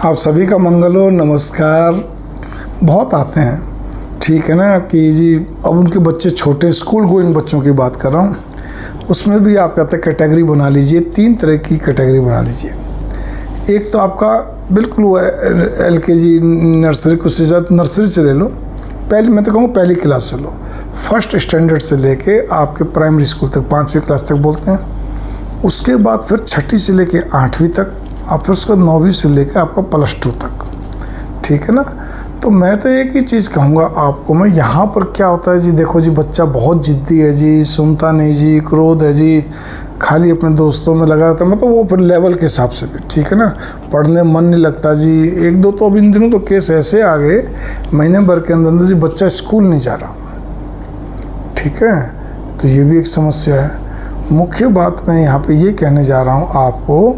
आप सभी का मंगल हो। नमस्कार। बहुत आते हैं, ठीक है ना, कि जी अब उनके बच्चे छोटे स्कूल गोइंग बच्चों की बात कर रहा हूँ। उसमें भी आप कहते हैं कैटेगरी बना लीजिए, 3 तरह की कैटेगरी बना लीजिए। एक तो आपका बिल्कुल वो LKG नर्सरी, कुछ से ज़्यादा नर्सरी से ले लो, पहले मैं तो कहूँगा पहली क्लास से लो, फर्स्ट स्टैंडर्ड से लेके आपके प्राइमरी स्कूल तक, 5वीं क्लास तक बोलते हैं। उसके बाद फिर 6ठी से लेके 8वीं तक, और फिर उसका 9वीं से लेकर आपका +2 तक, ठीक है ना। तो मैं तो एक ही चीज़ कहूँगा आपको, मैं यहाँ पर क्या होता है जी, देखो जी बच्चा बहुत ज़िद्दी है जी, सुनता नहीं जी, क्रोध है जी, खाली अपने दोस्तों में लगा रहता है, मतलब वो फिर लेवल के हिसाब से भी, ठीक है ना। पढ़ने मन नहीं लगता जी। 1-2 तो अब इन दिनों तो केस ऐसे आ गए, महीने भर के अंदर जी बच्चा स्कूल नहीं जा रहा, ठीक है। तो ये भी एक समस्या है। मुख्य बात मैं यहाँ पे ये कहने जा रहा हूँ आपको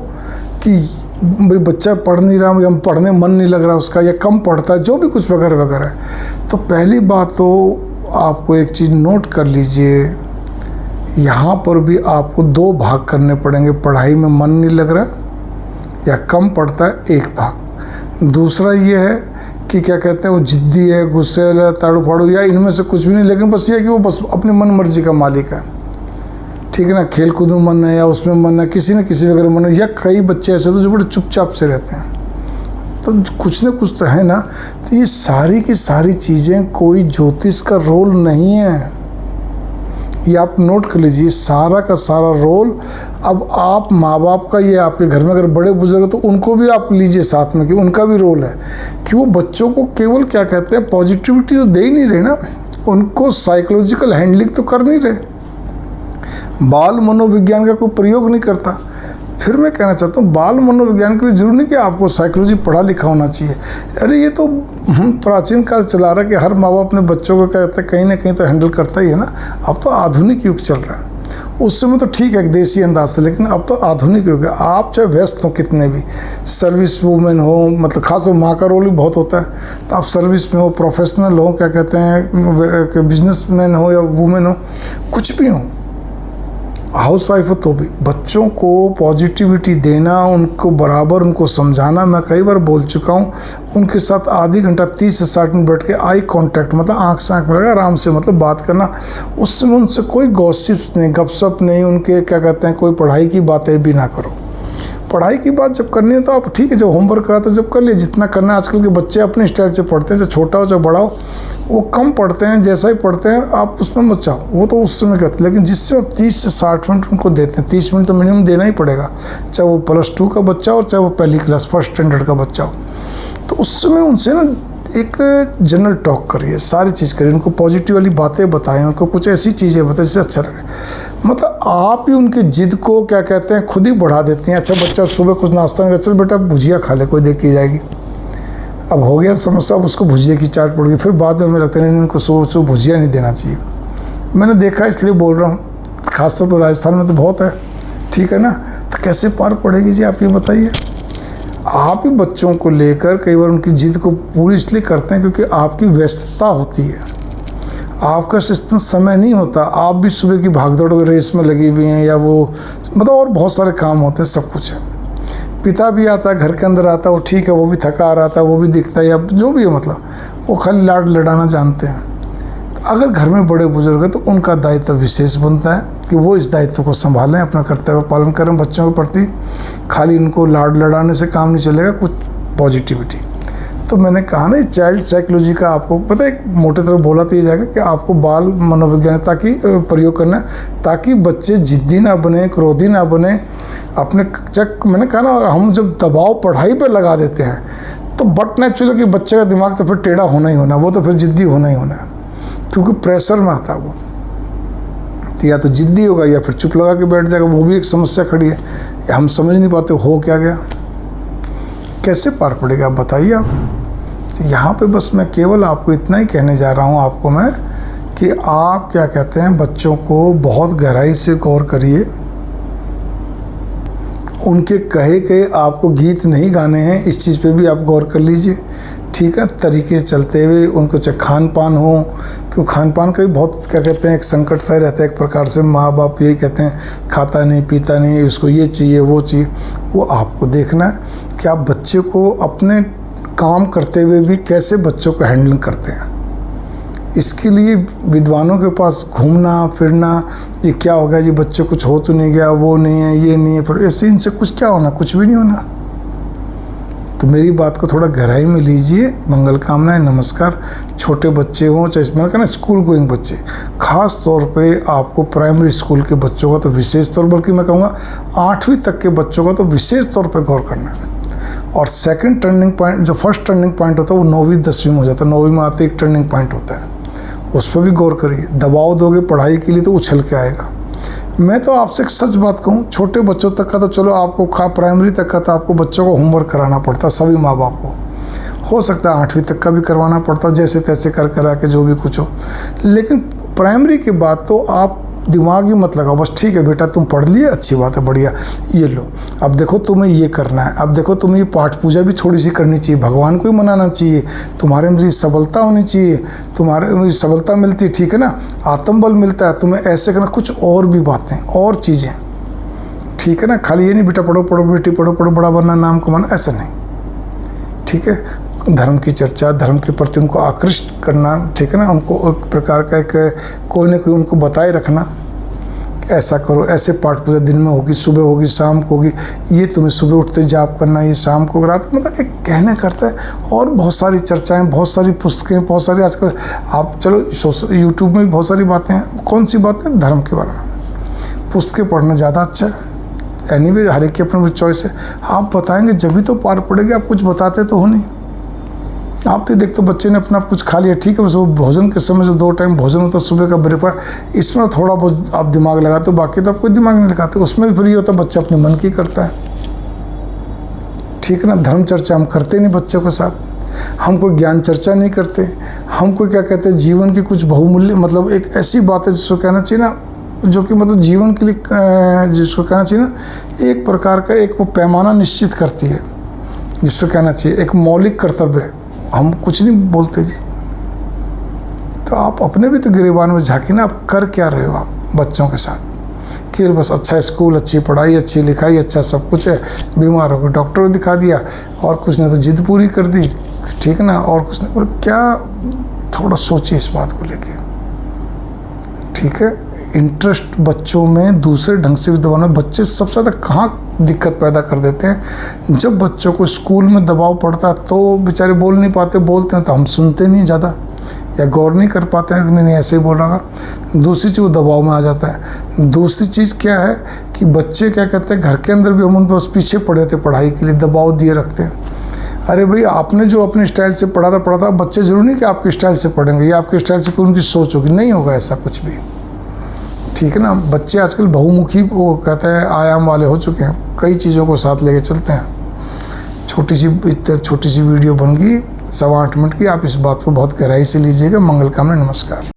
कि भाई बच्चा पढ़ नहीं रहा, या पढ़ने मन नहीं लग रहा उसका, या कम पढ़ता है, जो भी कुछ वगैरह वगैरह। तो पहली बात तो आपको एक चीज़ नोट कर लीजिए, यहाँ पर भी आपको 2 भाग करने पड़ेंगे। पढ़ाई में मन नहीं लग रहा या कम पढ़ता है, 1 भाग। दूसरा ये है कि क्या कहते हैं, वो ज़िद्दी है, गुस्से है, ताड़ू फाड़ू, या इनमें से कुछ भी नहीं, लेकिन बस ये है कि वो बस अपनी मन मर्जी का मालिक है, ठीक है ना। खेल कूद में मन है, या उसमें मन है, किसी न किसी वगैरह मन है। या कई बच्चे ऐसे तो जो बड़े चुपचाप से रहते हैं, तो कुछ न कुछ तो है ना। तो ये सारी की सारी चीज़ें कोई ज्योतिष का रोल नहीं है, ये आप नोट कर लीजिए। सारा का सारा रोल अब आप माँ बाप का, ये आपके घर में अगर बड़े बुजुर्ग हैं तो उनको भी आप लीजिए साथ में, कि उनका भी रोल है कि वो बच्चों को केवल क्या कहते हैं पॉजिटिविटी तो दे ही नहीं रहे ना, उनको साइकोलॉजिकल हैंडलिंग तो कर नहीं रहे, बाल मनोविज्ञान का कोई प्रयोग नहीं करता। फिर मैं कहना चाहता हूँ, बाल मनोविज्ञान के लिए जरूरी नहीं कि आपको साइकोलॉजी पढ़ा लिखा होना चाहिए। अरे ये तो प्राचीन काल चला रहा है कि हर माँ बाप अपने बच्चों को कहते हैं कहीं ना कहीं तो हैंडल करता ही है ना। अब तो आधुनिक युग चल रहा है, उस समय तो ठीक है एक देसी अंदाज से, लेकिन अब तो आधुनिक युग है। आप चाहे व्यस्त हो कितने भी, सर्विस वूमेन हो, मतलब खासकर माँ का रोल भी बहुत होता है, तो आप सर्विस में हो, प्रोफेशनल हो, क्या कहते हैं बिजनेसमैन हो या वूमेन हो, कुछ भी हो, हाउसवाइफ हो, तो भी बच्चों को पॉजिटिविटी देना, उनको बराबर उनको समझाना। मैं कई बार बोल चुका हूँ, उनके साथ आधी घंटा 30 से 60 मिनट बैठ के आई कांटेक्ट, मतलब आँख से आँख में लगा आराम से मतलब बात करना। उस समय उनसे कोई गॉसिप्स नहीं, गपशप नहीं, उनके क्या कहते हैं कोई पढ़ाई की बातें भी ना करो। पढ़ाई की बात जब करनी है तो आप ठीक है, जब होमवर्क कराते जब कर लिए, जितना करना है। आजकल के बच्चे अपने स्टाइल से पढ़ते हैं, चाहे छोटा हो चाहे बड़ा हो, वो कम पढ़ते हैं, जैसा ही पढ़ते हैं आप उसमें मत चाहो, वो तो उस समय कहते हैं। लेकिन जिससे आप 30 से 60 मिनट उनको देते हैं, 30 मिनट तो मिनिमम देना ही पड़ेगा, चाहे वो +2 का बच्चा हो, चाहे वो पहली क्लास फर्स्ट स्टैंडर्ड का बच्चा हो। तो उस समय उनसे ना एक जनरल टॉक करिए, सारी चीज़ करिए, उनको पॉजिटिव वाली बातें बताएं, उनको कुछ ऐसी चीज़ें बताएं जिससे अच्छा लगे। मतलब आप ही उनकी जिद को क्या कहते हैं खुद ही बढ़ा देती हैं। अच्छा बच्चा सुबह कुछ नाश्ता नहीं, चल बेटा भुजिया खा ले, कोई देख के जाएगी। अब हो गया समस्या, अब उसको भुजिया की चाट पड़ गई। फिर बाद में हमें लगता है नहीं, उनको सुबह भुजिया नहीं देना चाहिए। मैंने देखा इसलिए बोल रहा हूँ, खासतौर पर राजस्थान में तो बहुत है, ठीक है ना। तो कैसे पार पड़ेगी जी, आप ये बताइए। आप ही बच्चों को लेकर कई बार उनकी जिद को पूरी इसलिए करते हैं क्योंकि आपकी व्यस्तता होती है, आपका इतना समय नहीं होता। आप भी सुबह की भागदौड़ रेस में लगी हुई हैं, या वो मतलब और बहुत सारे काम होते हैं, सब कुछ है। पिता भी आता है घर के अंदर, आता है वो ठीक है, वो भी थका आ रहा था, वो भी दिखता है, या जो भी है, मतलब वो खाली लाड लड़ाना जानते हैं। तो अगर घर में बड़े बुजुर्ग हैं तो उनका दायित्व विशेष बनता है कि वो इस दायित्व को संभालें, अपना कर्तव्य पालन करें बच्चों के प्रति। खाली उनको लाड लड़ाने से काम नहीं चलेगा, कुछ पॉजिटिविटी। तो मैंने कहा ना, चाइल्ड साइकोलॉजी का आपको पता है, एक मोटे तरह बोला तो ये जाएगा कि आपको बाल मनोविज्ञान ताकि प्रयोग करना है, ताकि बच्चे जिद्दी ना बने, क्रोधी ना बने। अपने मैंने कहा ना, हम जब दबाव पढ़ाई पे लगा देते हैं तो बट नेचुरल कि बच्चे का दिमाग तो फिर टेढ़ा होना ही होना, वो तो फिर जिद्दी होना ही होना है, क्योंकि प्रेशर में आता है वो। तो या तो जिद्दी होगा या फिर चुप लगा के बैठ जाएगा, वो भी एक समस्या खड़ी है। हम समझ नहीं पाते हो क्या गया, कैसे पार पड़ेगा, आप बताइए आप। तो यहाँ पे बस मैं केवल आपको इतना ही कहने जा रहा हूँ आपको मैं, कि आप क्या कहते हैं बच्चों को बहुत गहराई से गौर करिए। उनके कहे आपको गीत नहीं गाने हैं, इस चीज़ पे भी आप गौर कर लीजिए, ठीक है। तरीके चलते हुए उनको चाहे खान पान हो, क्यों खान पान का भी बहुत क्या कहते हैं एक संकट सा रहता है एक प्रकार से। माँ बाप यही कहते हैं खाता नहीं पीता नहीं, उसको ये चाहिए वो चाहिए। वो आपको देखना है कि आप बच्चे बच्चे को अपने काम करते हुए भी कैसे बच्चों को हैंडल करते हैं। इसके लिए विद्वानों के पास घूमना फिरना, ये क्या हो गया जी, बच्चे कुछ हो तो नहीं गया, वो नहीं है, ये नहीं है, फिर ऐसे इनसे कुछ क्या होना, कुछ भी नहीं होना। तो मेरी बात को थोड़ा गहराई में लीजिए। मंगल कामनाएं, नमस्कार। छोटे बच्चे हों चाहे मैंने कहा ना स्कूल गोइंग बच्चे, ख़ास तौर पे आपको प्राइमरी स्कूल के बच्चों का तो विशेष तौर, बल्कि मैं कहूँगा 8वीं तक के बच्चों का तो विशेष तौर पे गौर करना है। और सेकंड टर्निंग पॉइंट, जो फर्स्ट टर्निंग पॉइंट होता है वो 9वीं 10वीं में हो जाता है। 9वीं में आते एक टर्निंग पॉइंट होता है, उस पर भी गौर करिए। दबाव दोगे पढ़ाई के लिए तो उछल के आएगा। मैं तो आपसे एक सच बात कहूँ, छोटे बच्चों तक का तो चलो आपको प्राइमरी तक का तो आपको बच्चों को होमवर्क कराना पड़ता, सभी माँ बाप को। हो सकता है 8वीं तक का भी करवाना पड़ता, जैसे तैसे कर करा के जो भी कुछ हो। लेकिन प्राइमरी के बाद तो आप दिमाग ही मत लगाओ, बस ठीक है बेटा तुम पढ़ लिए, अच्छी बात है, बढ़िया, ये लो, अब देखो तुम्हें ये करना है, अब देखो तुम्हें ये पाठ पूजा भी थोड़ी सी करनी चाहिए, भगवान को ही मनाना चाहिए, तुम्हारे अंदर ये सबलता होनी चाहिए, तुम्हारे सबलता मिलती है, ठीक है ना, आत्मबल मिलता है, तुम्हें ऐसे करना, कुछ और भी बातें और चीज़ें, ठीक है ना। खाली ये नहीं बेटा पढ़ो पढ़ो, बेटी पढ़ो पढ़ो, बड़ा बनना, नाम कमाना, ऐसा नहीं, ठीक है। धर्म की चर्चा, धर्म के प्रति उनको आकृष्ट करना, ठीक है ना, उनको एक प्रकार का एक कोई ना कोई उनको बताए रखना, ऐसा करो, ऐसे पाठ पूजा दिन में होगी, सुबह होगी, शाम को होगी, ये तुम्हें सुबह उठते जाप करना, ये शाम को रात, मतलब एक कहने करता है। और बहुत सारी चर्चाएं, बहुत सारी पुस्तकें, बहुत सारी आजकल आप चलो यूट्यूब में भी बहुत सारी बातें हैं। कौन सी बातें? धर्म के बारे में पुस्तकें पढ़ना ज़्यादा अच्छा है। एनीवे हर एक की अपनी चॉइस है। आप बताएंगे जब भी तो पार पड़ेगी, आप कुछ बताते तो हो नहीं। आप तो देखते हो बच्चे ने अपना कुछ खा लिया, ठीक है, बस वो भोजन के समय जो 2 टाइम भोजन होता है, सुबह का ब्रेकफास्ट, इसमें थोड़ा बहुत आप दिमाग लगाते हो, बाकी तो आप कोई दिमाग नहीं लगाते। उसमें भी फिर ये होता है बच्चा अपने मन की करता है, ठीक है ना। धर्म चर्चा हम करते नहीं बच्चों के साथ, हम कोई ज्ञान चर्चा नहीं करते, हम कोई क्या कहते हैं जीवन की कुछ बहुमूल्य, मतलब एक ऐसी बात है जिसको कहना चाहिए ना, जो कि मतलब जीवन के लिए जिसको कहना चाहिए ना, एक प्रकार का एक वो पैमाना निश्चित करती है, जिसको कहना चाहिए एक मौलिक कर्तव्य है। हम कुछ नहीं बोलते जी। तो आप अपने भी तो गिरेबान में झांकी ना, आप कर क्या रहे हो आप बच्चों के साथ। कि बस अच्छा स्कूल, अच्छी पढ़ाई, अच्छी लिखाई, अच्छा सब कुछ है, बीमार हो गए डॉक्टर को दिखा दिया, और कुछ नहीं तो जिद पूरी कर दी, ठीक है ना, और कुछ नहीं। क्या, थोड़ा सोचिए इस बात को लेके, ठीक है। इंटरेस्ट बच्चों में दूसरे ढंग से भी दबाना, बच्चे सबसे ज़्यादा कहाँ दिक्कत पैदा कर देते हैं, जब बच्चों को स्कूल में दबाव पड़ता है तो बेचारे बोल नहीं पाते, बोलते हैं तो हम सुनते नहीं ज़्यादा, या गौर नहीं कर पाते हैं कि नहीं ऐसे ही बोलेगा। दूसरी चीज़ वो दबाव में आ जाता है। दूसरी चीज़ क्या है कि बच्चे क्या कहते हैं, घर के अंदर भी हम उन पर उस पीछे पड़े थे पढ़ाई के लिए, दबाव दिए रखते हैं। अरे भाई आपने जो अपने स्टाइल से पढ़ा था, बच्चे जरूर नहीं कि आपके स्टाइल से पढ़ेंगे या आपके स्टाइल से कोई उनकी सोच होगी, नहीं होगा ऐसा कुछ भी, ठीक है ना। बच्चे आजकल बहुमुखी वो कहते हैं आयाम वाले हो चुके हैं, कई चीज़ों को साथ लेके चलते हैं। छोटी सी वीडियो बन गई 8.25 मिनट की, आप इस बात को बहुत गहराई से लीजिएगा। मंगल कामना, नमस्कार।